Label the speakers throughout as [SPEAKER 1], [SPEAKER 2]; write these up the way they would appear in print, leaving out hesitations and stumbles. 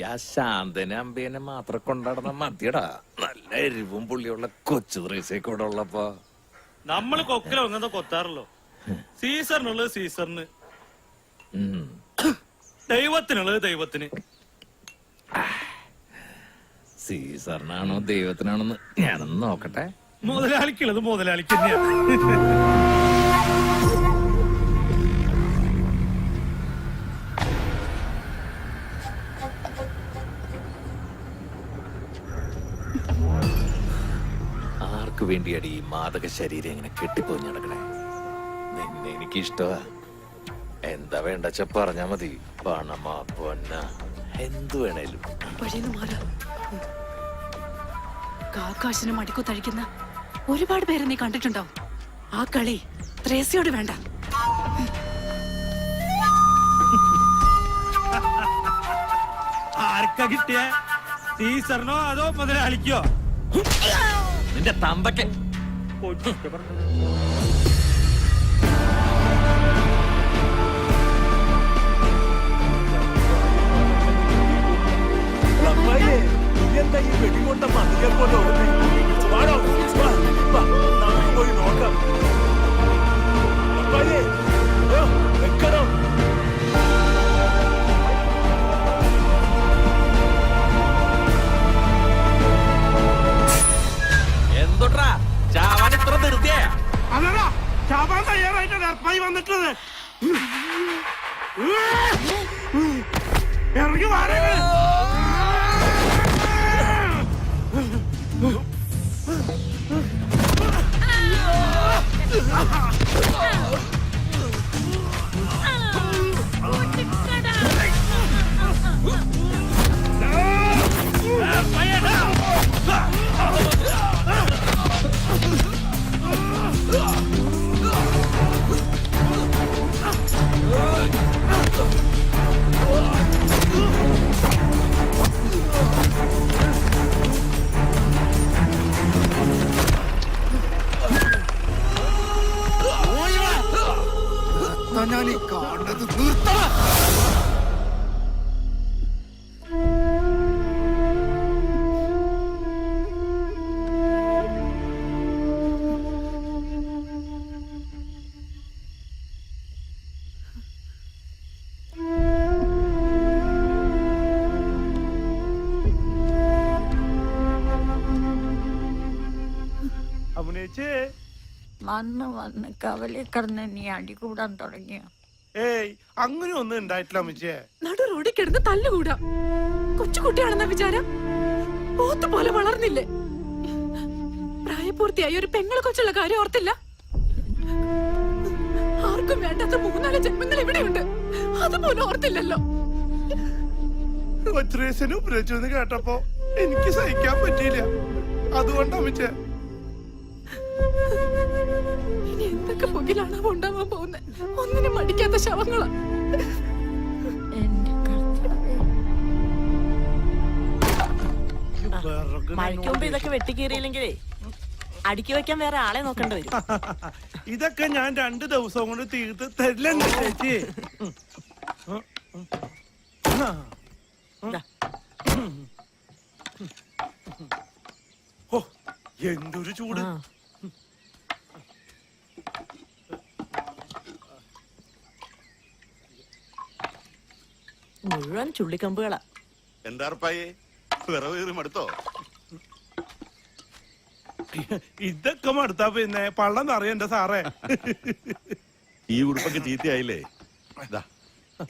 [SPEAKER 1] ആ ശാന്തനെ അമ്പേനെ മാത്രം കൊണ്ടാടുന്ന മതിയടാ. നല്ല എരിവും പുള്ളിയുള്ള കൊച്ചു ത്രേസ്യൊക്കെ ഇവിടെ ഉള്ളപ്പോ
[SPEAKER 2] നമ്മള് കൊക്കിലൊങ്ങുന്ന കൊത്താറല്ലോ. സീസറിനുള്ളത് സീസറിന്, ദൈവത്തിനുള്ളത് ദൈവത്തിന്.
[SPEAKER 1] സീസറിനാണോ ദൈവത്തിനാണോന്ന് ഞാനൊന്ന് നോക്കട്ടെ.
[SPEAKER 2] മുതലാളിക്കുള്ളത് മുതലാളിക്ക് തന്നെയാണ്.
[SPEAKER 1] ആർക്കു വേണ്ടിയാണ് ഈ മാദക ശരീരം ഇങ്ങനെ കെട്ടിപ്പോഞ്ഞ് നടക്കണേ? നിന്നെ എനിക്ക് ഇഷ്ടമാ. എന്താ വേണ്ടച്ച പറഞ്ഞാ മതി. പണമാ പൊന്ന എന്തു വേണേലും.
[SPEAKER 3] കാക്കാശിന് മടിക്കുത്തഴിക്കുന്ന ഒരുപാട് പേരെ നീ കണ്ടിട്ടുണ്ടാവും. ആ കളി ത്രേസ്യോട് വേണ്ട.
[SPEAKER 2] ആർക്കാ കിട്ടിയ? സീസറിനോ അതോ മുതലാളിക്കോ?
[SPEAKER 1] നിന്റെ തമ്പയ്ക്ക്
[SPEAKER 4] എന്താ ഈ വെടികൊണ്ട മതിയെ പോലെ പോയി നോക്കാം.
[SPEAKER 1] എന്തൊട്ടാ ചാവാൻ ഇത്ര ധൃതിയാ?
[SPEAKER 2] അല്ലടാ, ചാവാൻ തയ്യാറായിട്ട് ഡർപ്പായി വന്നിട്ടത്. ഇറങ്ങി മാറി.
[SPEAKER 4] ഞാൻ ഈ കാണുന്നത് നിർത്തണം.
[SPEAKER 2] അഭിനയിച്ചേ
[SPEAKER 5] വന്ന് വന്ന് കവലി കിടന്ന് നീ അടി കൂടാൻ തുടങ്ങിയ?
[SPEAKER 2] ഏയ്, അങ്ങനെ ഒന്നും ഉണ്ടായിട്ടില്ല അമ്മച്ചേ.
[SPEAKER 3] നടു റോഡിൽ കിടന്ന് തല്ലുകൂടാ. കൊച്ചുകുട്ടിയാണെന്ന വിചാരം പോത്ത് പോലെ വളർന്നില്ലേ? പ്രായപൂർത്തിയായി ഒരു പെങ്ങളെ കൊച്ചുള്ള കാര്യം ഓർത്തില്ല? ആർക്കും വേണ്ടാത്ത 3-4 ജന്മങ്ങൾ ഇവിടെയുണ്ട്, അതുപോലെ ഓർത്തില്ലല്ലോ.
[SPEAKER 2] കൊച്ചുരേശനും ഉപയോഗിച്ചെന്ന് കേട്ടപ്പോ എനിക്ക് സഹിക്കാൻ പറ്റിയില്ല. അതുകൊണ്ടാ അമ്മച്ചേ.
[SPEAKER 3] ഇനി എന്തൊക്കെ പുകിലാണോ ഉണ്ടാവാൻ പോകുന്നത്? ഒന്നിനും മടിക്കാത്ത ശവങ്ങളാ.
[SPEAKER 6] മഴയ്ക്ക് മുമ്പ് ഇതൊക്കെ വെട്ടിക്കീറിയില്ലെങ്കിലേ അടുക്കി വെക്കാൻ വേറെ ആളെ നോക്കേണ്ടി വരും.
[SPEAKER 2] ഇതൊക്കെ ഞാൻ 2 ദിവസം കൊണ്ട് തീർത്ത് തരില്ലെന്ന് ചേച്ചി. ഓ, എന്തൊരു ചൂട്.
[SPEAKER 6] മുഴുവൻ ചുള്ളിക്കമ്പുകളാ.
[SPEAKER 4] എന്താർപ്പായേ, വിറവേറി മടുത്തോ?
[SPEAKER 2] ഇതൊക്കെ മടുത്താ പിന്നെ പള്ളം നിറയണ്ട സാറേ.
[SPEAKER 4] ഈ ഉടുപ്പൊക്കെ ചീത്തയായില്ലേ?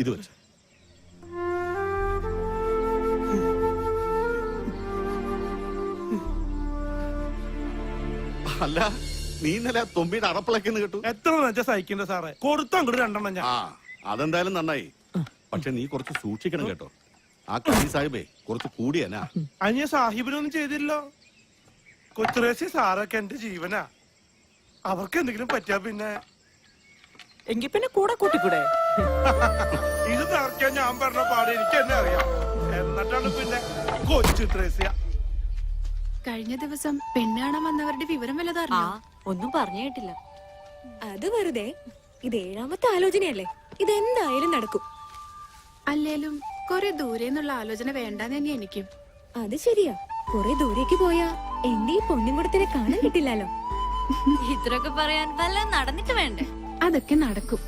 [SPEAKER 4] ഇത് വെച്ച അല്ല, നീ ഇന്നലെ തൊമ്പിയുടെ അറപ്പിളക്കെന്ന് കേട്ടു.
[SPEAKER 2] എത്ര നെച്ച സഹിക്കണ്ട സാറേ, കൊടുത്തോ അങ്ങോട്ട് 2 ഞാൻ.
[SPEAKER 4] അതെന്തായാലും നന്നായി. പക്ഷെ നീ കുറച്ച് സൂക്ഷിക്കണം കേട്ടോ. ആ കലി സാഹിബേ കുറച്ച് കൂടിയനാ.
[SPEAKER 2] അനിയ സാഹിബിനൊന്നും ചെയ്തില്ലോ. കൊച്ചുറേസി സാറൊക്കെ എന്റെ ജീവനാ. അവർക്ക് എന്തെങ്കിലും പറ്റിയാ പിന്നെ
[SPEAKER 6] എങ്കി പിന്നെ കൂടെ കൂട്ടിക്കൂടെ?
[SPEAKER 2] ഇത് തറക്കാൻ ഞാൻ പറഞ്ഞ പാട് എനിക്ക് തന്നെ അറിയാം. എന്നിട്ടാണ് പിന്നെ കൊച്ചു ത്രേസ്യ.
[SPEAKER 3] കഴിഞ്ഞ ദിവസം പെണ്ണാണാൻ വന്നവരുടെ വിവരം വല്ലതറിഞ്ഞോ?
[SPEAKER 6] ഒന്നും പറഞ്ഞു കേട്ടില്ല.
[SPEAKER 7] അത് വെറുതെ. ഇത് 7ാമത്തെ ആലോചനയല്ലേ, ഇതെന്തായാലും നടക്കും.
[SPEAKER 3] അല്ലേലും കൊറേ ദൂരെ നിന്നുള്ള ആലോചന വേണ്ടെന്ന് തന്നെ എനിക്കും.
[SPEAKER 7] അത് ശരിയാ, കുറെ ദൂരേക്ക് പോയാ എന്റെ ഈ പൊന്നും കൂടത്തിനെ കാണാൻ കിട്ടില്ലല്ലോ.
[SPEAKER 5] ഇത്രയൊക്കെ പറയാൻ വല്ല നടന്നിട്ട് വേണ്ടേ?
[SPEAKER 3] അതൊക്കെ നടക്കും.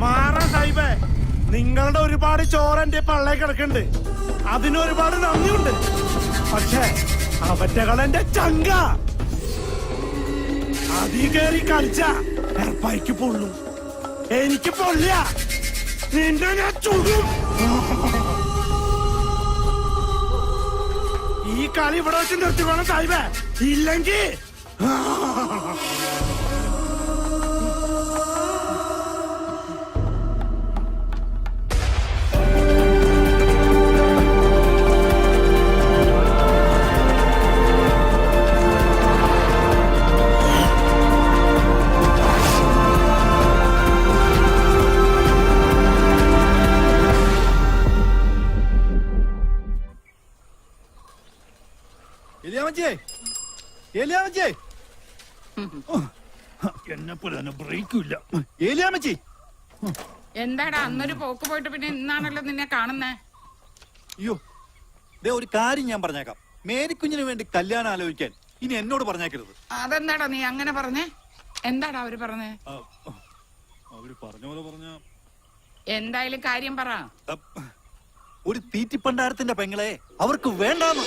[SPEAKER 2] മാറാ സാഹിബേ, നിങ്ങളുടെ ഒരുപാട് ചോറ് എന്റെ പള്ളേ കിടക്കുന്നുണ്ട്. അതിനൊരുപാട് നന്ദിയുണ്ട്. പക്ഷേ അവറ്റകളെന്റെ ചങ്ക അതീ കയറി കളിച്ച എർപ്പായിക്ക് പൊള്ളും. എനിക്ക് പൊള്ളിയ നിന്റെ ഞാൻ ചുടും. ഈ കളി ഇവിടെ വെച്ച് നിർത്തിക്കോണം സാഹിബേ, ഇല്ലെങ്കിൽ
[SPEAKER 8] എന്താടാ അന്നൊരു പോക്ക് പോയിട്ട് പിന്നെ ഇന്നാണല്ലോ നിന്നെ കാണുന്നേ?
[SPEAKER 9] അയ്യോ, ദേ ഒരു കാര്യം ഞാൻ പറഞ്ഞേക്കാം. മേരിക്കുഞ്ഞിന് വേണ്ടി കല്യാണം ആലോചിക്കാൻ ഇനി എന്നോട് പറഞ്ഞേക്കരുത്.
[SPEAKER 8] അതെന്താടാ നീ അങ്ങനെ പറഞ്ഞേ? എന്താടാ അവര് പറഞ്ഞേ?
[SPEAKER 9] അവര് പറഞ്ഞ പോലെ പറഞ്ഞ
[SPEAKER 8] എന്തായാലും കാര്യം പറ.
[SPEAKER 9] ഒരു തീറ്റിപ്പണ്ടാരത്തിന്റെ പെങ്ങളെ അവർക്ക് വേണ്ടാന്ന്.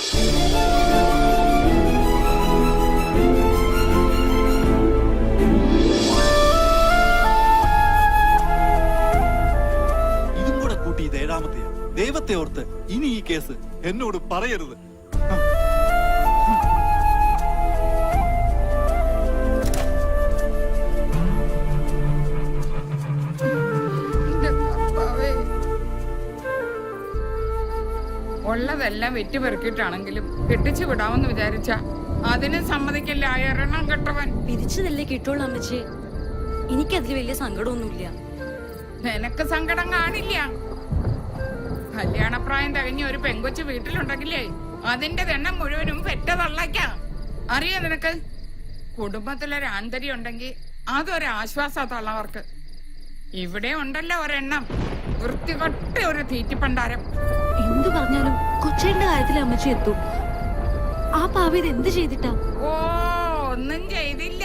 [SPEAKER 9] ഇതും കൂടെ കൂട്ടി ഇത് ഏഴാമത്തെയാ. ദൈവത്തെ ഓർത്ത് ഇനി ഈ കേസ് എന്നോട് പറയരുത്.
[SPEAKER 8] ഉള്ളതെല്ലാം വെറ്റിപ്പെറുക്കിയിട്ടാണെങ്കിലും കെട്ടിച്ചു വിടാമെന്ന് വിചാരിച്ച അതിന് സമ്മതിക്കില്ല. എറണം കെട്ടവൻ.
[SPEAKER 7] പിരിച്ചതല്ലേ കിട്ടുള്ളൂ അമ്മച്ചി. എനിക്കതിൽ വലിയ സങ്കടമൊന്നുമില്ല.
[SPEAKER 8] നിനക്ക് സങ്കടം കാണില്ല. കല്യാണപ്രായം തികഞ്ഞ ഒരു പെങ്കൊച്ചു വീട്ടിലുണ്ടെങ്കിലേ അതിന്റെ എണ്ണം മുഴുവനും പെറ്റതള്ളയ്ക്കാം. അറിയോ നിനക്ക്? കുടുംബത്തിലൊരു ആന്തരി ഉണ്ടെങ്കിൽ അതൊരാശ്വാസ തള്ളവർക്ക്. ഇവിടെ ഉണ്ടല്ലോ ഒരെണ്ണം, വൃത്തികെട്ട ഒരു തീറ്റിപ്പണ്ടാരം.
[SPEAKER 7] എന്തു പറഞ്ഞാലും കൊച്ചേന്റെ കാര്യത്തിൽ അമ്മച്ചി എത്തും. ആ പാവ ഇത് എന്ത് ചെയ്തിട്ടാ?
[SPEAKER 8] ഓ, ഒന്നും ചെയ്തില്ല.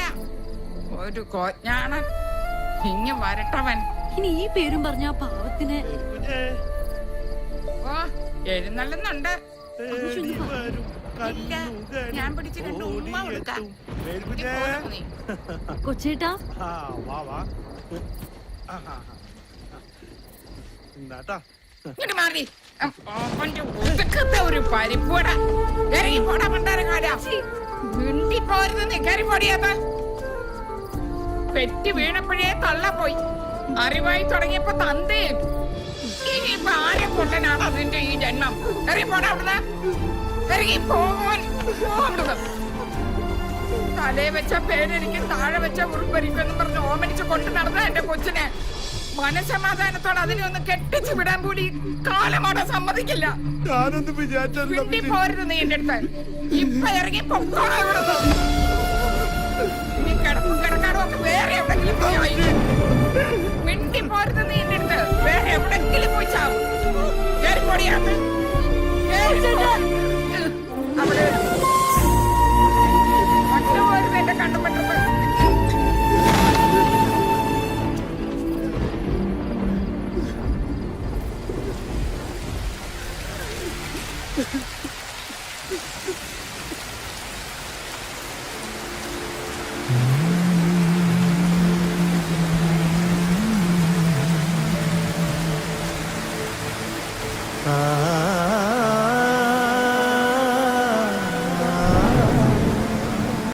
[SPEAKER 8] ഒരു കോജ്ഞാണൻ ഇങ്ങ് വരട്ടവൻ.
[SPEAKER 7] ഇനി ഈ പേരും പറഞ്ഞ ആ പാവത്തിന്
[SPEAKER 8] ഓ എഴുന്നള്ളുന്നുണ്ട്. ഇല്ല, ഞാൻ പിടിച്ചു കണ്ടു ഉമ്മ കൊടുക്കാം. നീ
[SPEAKER 7] കൊച്ചേട്ടാ,
[SPEAKER 8] ഇങ്ങോട്ട് മാറി. അവന്റെ ഒതുക്കത്തെ ഒരു പരിപ്പൂട. ഇറങ്ങി പോടാ പണ്ടാരക്കാരാ. മിണ്ടി പോരുത്. നീ കയറി പൊടിയാത്ത പെറ്റി വീണപ്പോഴേ തള്ളപ്പോയി. അറിവായി തുടങ്ങിയപ്പോ തന്തേ. ഇനിയിപ്പൊ ആരെ കൊണ്ടനാണ് അതിന്റെ ഈ ജന്മം? ഇറങ്ങി പോടാ അവിടുന്ന്. ഇറങ്ങി പോവാൻ അവിടുന്ന്. തലേ വെച്ച പേരെനിക്ക് താഴെ വെച്ച ഉറുപ്പരിക്കെന്നും പറഞ്ഞ് ഓമനിച്ച് കൊണ്ടു നടന്ന എന്റെ കൊച്ചിനെ മനസമാധാനത്തോടെ അതിനെ ഒന്ന് കെട്ടിച്ചു വിടാൻ കൂടി കാലമാണ് സമ്മതിക്കില്ല.
[SPEAKER 2] ഞാനൊന്നും വിചാരിച്ചു
[SPEAKER 8] പോരുത് നീ എന്റെ അടുത്ത്. ഇപ്പൊ ഇറങ്ങി പൊക്കോളാം ഇവിടുന്ന്. നീ കിടപ്പും കിടക്കാടും ഒക്കെ വേറെ എവിടെങ്കിലും പോയി. മിണ്ടി പോരുത് നീ എന്റെ അടുത്ത്. വേറെ എവിടെങ്കിലും പോയി ചാവും. കേറിപ്പൊടിയാണ് അവിടെ മറ്റുപോലും എന്റെ കണ്ടുപെട്ടത്.
[SPEAKER 2] ആ